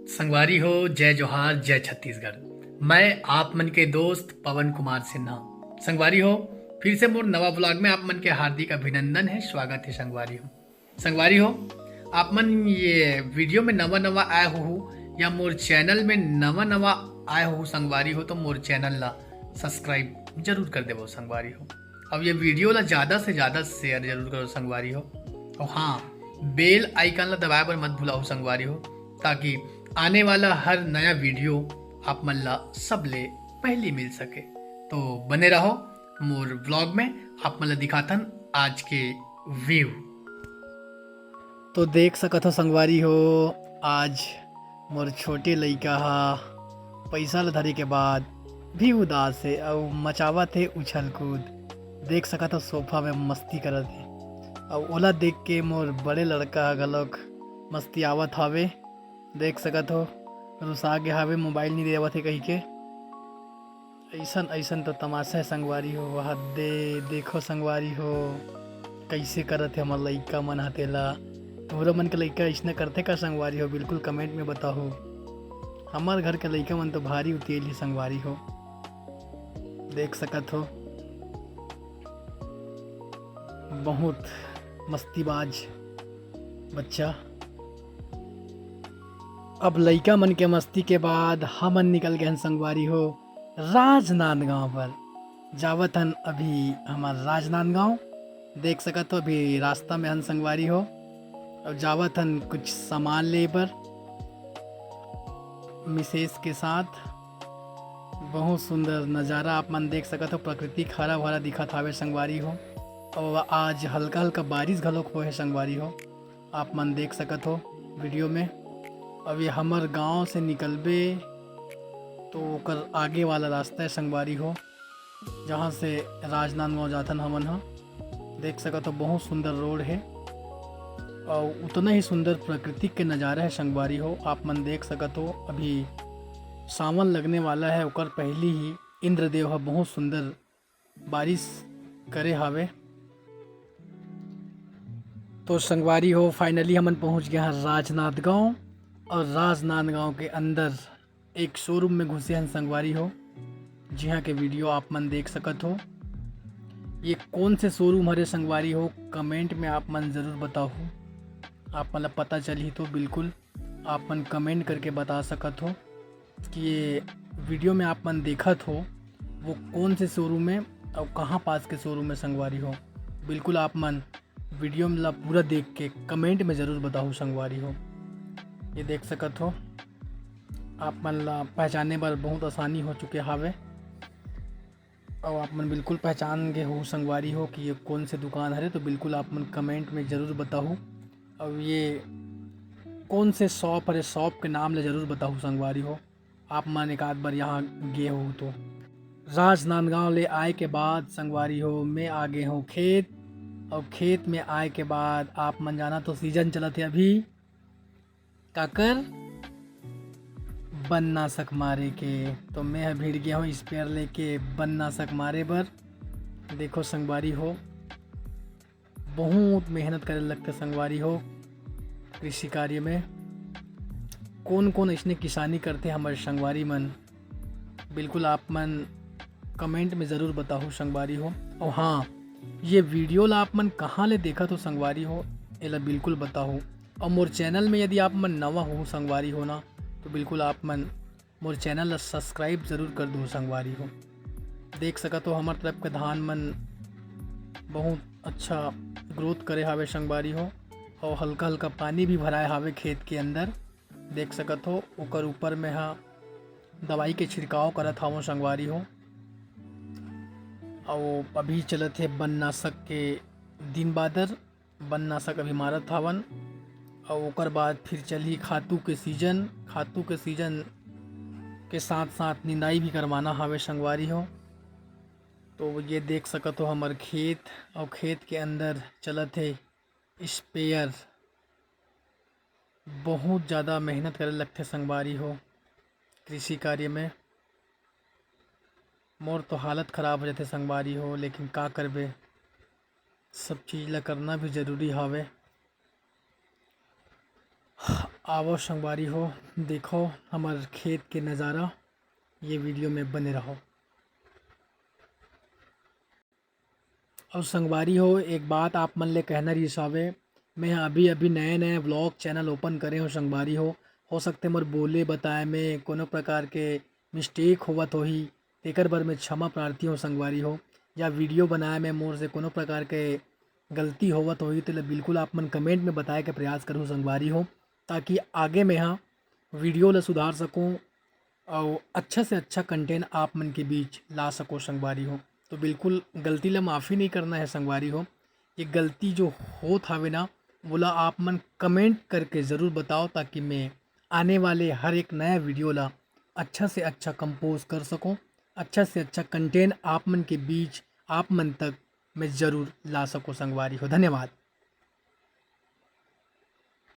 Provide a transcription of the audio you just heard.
संगवारी हो, जय जोहार, जय छत्तीसगढ़। मैं आप मन के दोस्त पवन कुमार सिन्हा। संगवारी हो, फिर से मोर नवा ब्लॉग में आप मन के हार्दिक अभिनंदन है, स्वागत है। संगवारी हो, आप मन ये वीडियो में नवा नवा आए हो या मोर चैनल में नवा नवा आए हो संगवारी हो, तो मोर चैनल ला सब्सक्राइब जरूर कर देवो संगवारी हो। अब ये वीडियो ला ज़्यादा से ज़्यादा शेयर जरूर करो संगवारी हो। और हाँ, बेल आइकन ला दबाए पर मत भूलाओ संगवारी हो, ताकि आने वाला हर नया वीडियो आप मन ला सबले पहले मिल सके। तो बने रहो मोर व्लॉग में, आप मन ला दिखाथन आज के व्यू। तो देख सकत हो संगवारी हो, आज मोर छोटे लइका हा पैसा ला धरे के बाद भी उदास है और मचावत है उछल कूद। देख सकत हो सोफा में मस्ती करत है और ओला देख के मोर बड़े लड़का घलोक मस्ती आवत हावे। देख सकत हो रुसा के हावे, मोबाइल नहीं देवत है कही के। ऐसन ऐसन तो तमाशा है संगवारी हो। वहाँ देखो संगवारी हो कैसे करत है हमार लइका मन हतेला। तोहरा मन के लइका ऐसने करते का संगवारी हो? बिल्कुल कमेंट में बताओ। हमार घर के लइका मन तो भारी उतेल ही संगवारी हो। देख सकत हो बहुत मस्तीबाज बच्चा। अब लइका मन के मस्ती के बाद हमन निकल गए संगवारी हो राजनांदगांव पर। जावत हन अभी हमार राजनांदगांव। देख सकत हो अभी रास्ता में हन संगवारी हो और जावत हन कुछ सामान ले पर मिसेस के साथ। बहुत सुंदर नज़ारा आप मन देख सकत हो, प्रकृति हरा भरा दिखत हावे संगवारी हो। और आज हल्का हल्का बारिश घलोक हो है संगवारी हो, आप मन देख सकत हो वीडियो में। अब ये हमर गांव से निकलबे तो ओकर आगे वाला रास्ता है संगवारी हो, जहाँ से राजनांदगांव जाथन हमन हा। देख सकत हो बहुत सुंदर रोड है और उतना ही सुंदर प्राकृतिक के नज़ारा है संगवारी हो। आप मन देख सकत हो अभी सावन लगने वाला है, ओकर पहली ही इंद्रदेव हा बहुत सुंदर बारिश करे हावे। तो संगवारी हो फाइनली हमन पहुँच गए हैं राजनांदगांव। और राजनांदगांव के अंदर एक शोरूम में घुसे हैं संगवारी हो, जी हाँ के वीडियो आप मन देख सकत हो। ये कौन से शोरूम हरे संगवारी हो, कमेंट में आप मन ज़रूर बताओ। आप मतलब पता चली तो बिल्कुल आप मन कमेंट करके बता सकत हो कि ये वीडियो में आप मन देखत हो वो कौन से शोरूम में और कहाँ पास के शोरूम में संगवारी हो। बिल्कुल आप मन वीडियो में पूरा देख के कमेंट में ज़रूर बताओ संगवारी हो। ये देख सकत हो आप मन ला पहचाने बर बहुत आसानी हो चुके हावे और आप मन बिल्कुल पहचान गए हो संगवारी हो कि ये कौन से दुकान हरे। तो बिल्कुल आप मन कमेंट में ज़रूर बताओ और ये कौन से शॉप हरे, शॉप के नाम ले ज़रूर बताओ संगवारी हो। आप मन एक आध बार यहाँ गए हो तो। राजनांदगांव ले आए के बाद संगवारी हो मैं आ गए हूँ खेत, और खेत में आए के बाद आप मन जाना तो सीजन चलत है अभी काकर बननाशक मारे के। तो मैं भिड़ गया हूँ स्पेयर लेके बननाशक मारे बर। देखो संगवारी हो बहुत मेहनत करे लगते संगवारी हो कृषि कार्य में। कौन कौन इसने किसानी करते हमारे संगवारी मन, बिल्कुल आप मन कमेंट में ज़रूर बताओ संगवारी हो। और हाँ, ये वीडियो ला आप मन कहाँ ले देखा तो संगवारी हो एला बिल्कुल बताओ। और मोर चैनल में यदि आप मन नवा हो संगवारी हो ना, तो बिल्कुल आप मन मोर चैनल ला सब्सक्राइब ज़रूर कर दो संगवारी हो। देख सकत हो हमार तरफ के धान मन बहुत अच्छा ग्रोथ करे हावे संगवारी हो और हल्का हल्का पानी भी भराए हावे खेत के अंदर। देख सकत हो ओकर ऊपर में हा दवाई के छिड़काव करत हावों संगवारी हो। और अभी चलत है बननाशक के दिन बादर, बननाशक अभी मारत हावन। और ओकर बाद फिर चली खातू के सीजन। खातू के सीजन के साथ साथ निंदाई भी करवाना हावे संगवारी हो। तो ये देख सकत हो हमार खेत, और खेत के अंदर चलत है स्पेयर। बहुत ज़्यादा मेहनत करे लगते संगवारी हो कृषि कार्य में। मोर तो हालत ख़राब हो जाते संगवारी हो, लेकिन का करबे, सब चीज़ ला करना भी ज़रूरी हावे। आवो संगवारी हो, देखो हमार खेत के नज़ारा। ये वीडियो में बने रहो। और संगवारी हो, एक बात आप मन ले कहना रिसावे। मैं अभी अभी नए नए व्लॉग चैनल ओपन करे हो संगवारी हो सकते मोर बोले बताए में कोनो प्रकार के मिस्टेक होवत होही, तेकर बर मैं क्षमा प्रार्थी हूँ संगवारी हो। या वीडियो बनाए में मोर से कोनो प्रकार के गलती होवत होही तो बिल्कुल आप मन कमेंट में बताए के प्रयास करूँ संगवारी हो, ताकि आगे मैं हाँ वीडियो ला सुधार सकूँ और अच्छा से अच्छा कंटेंट आप मन के बीच ला सको संगवारी हो। तो बिल्कुल गलती ला माफ़ी नहीं करना है संगवारी हो। ये गलती जो होत हावे ना, बोला आप मन कमेंट करके ज़रूर बताओ, ताकि मैं आने वाले हर एक नया वीडियो ला अच्छा से अच्छा कंपोज कर सकूं, अच्छा से अच्छा कंटेंट आप मन के बीच आप मन तक मैं ज़रूर ला सकूं संगवारी हो। धन्यवाद।